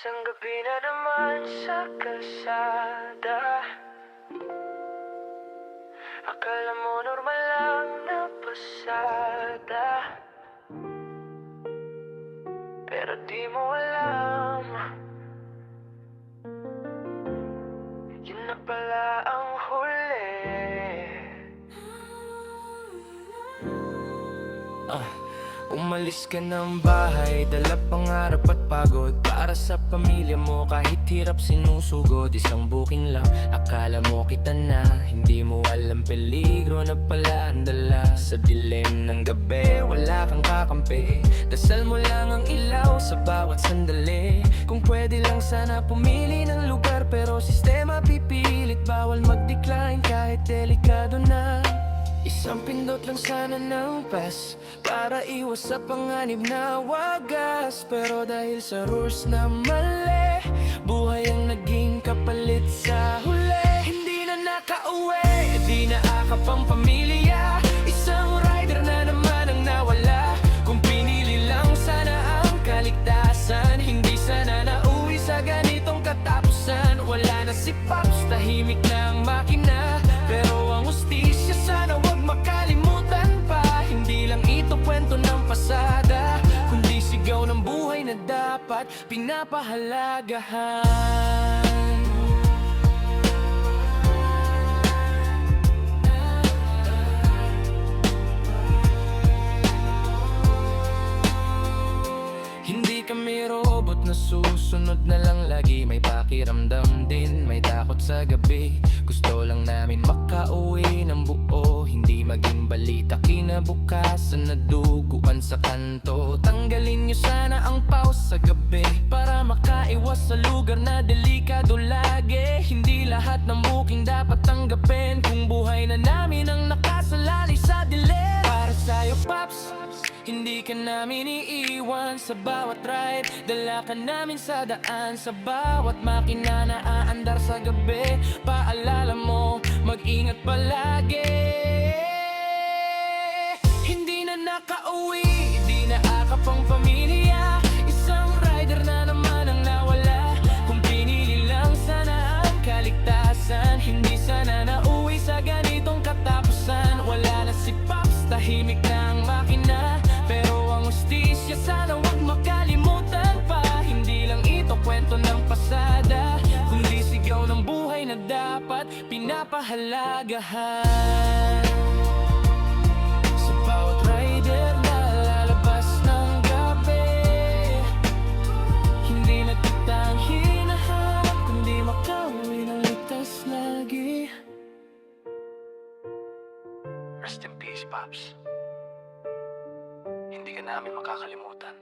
Isang gabi na naman sa kalsada. Akala mo normal lang na pasada, pero di mo alam, yun na pala ang huli. Umalis ka ng bahay, dala pangarap at pagod para sa pamilya mo. Kahit hirap sinusugod, isang booking lang. Akala mo kita na, hindi mo alam peligro na pala ang dala. Sa dilim ng gabi, wala kang kakampi. Dasal mo lang ang ilaw sa bawat sandali. Kung pwede lang sana pumili ng lugar, pero sistema pipilit. Bawal mag-decline kahit delikado na. Isang pindot lang sana ng pass para iwas sa panganib na wagas. Pero dahil sa rules na mali, buhay ang naging kapalit sa huli. Hindi na nakauwi, di na akap ang pamilya. Isang rider na naman ang nawala. Kung pinili lang sana ang kaligtasan, hindi sana nauwi sa ganitong katapusan. Wala na si Pops, tahimik na ang makina. Pero ang hustisya sana wag makalimutan pa. Hindi lang ito kwento ng pasada, kundi sigaw ng buhay na dapat pinapahalagahan. Hindi kami robot na susunod na lang lagi. May pakiramdam din, may takot sa gabi. Gusto lang namin makauwi ng buo, hindi maging balita kinabukasan na duguan sa kanto. Tanggalin niyo sana ang pause sa gabi para makaiwas sa lugar na delikado lagi. Hindi lahat ng booking dapat tanggapin kung buhay na namin ang nakasalalay sa dilim. Para sa'yo Pops, hindi ka namin iiwan sa bawat ride. Dala ka namin sa daan, sa bawat makina na aandar sa gabi. Paalala mo, mag-ingat palagi. Hindi na nakauwi, di na akap ang pamilya. Isang rider na naman ang nawala. Kung pinili lang sana ang kaligtasan, hindi sana nauwi sa ganitong katapusan. Wala na si Pops, tahimik na ang makina. Pero ang hustisya sana wag makalimutan pa. Hindi lang ito kwento ng pasada, kundi sigaw ng buhay na dapat pinapahalagahan. Sa bawat rider na lalabas ng gabi, hindi na kitang hinahanap, kundi makauwi ng ligtas lagi. Rest in peace, Pops. Hindi ka namin makakalimutan.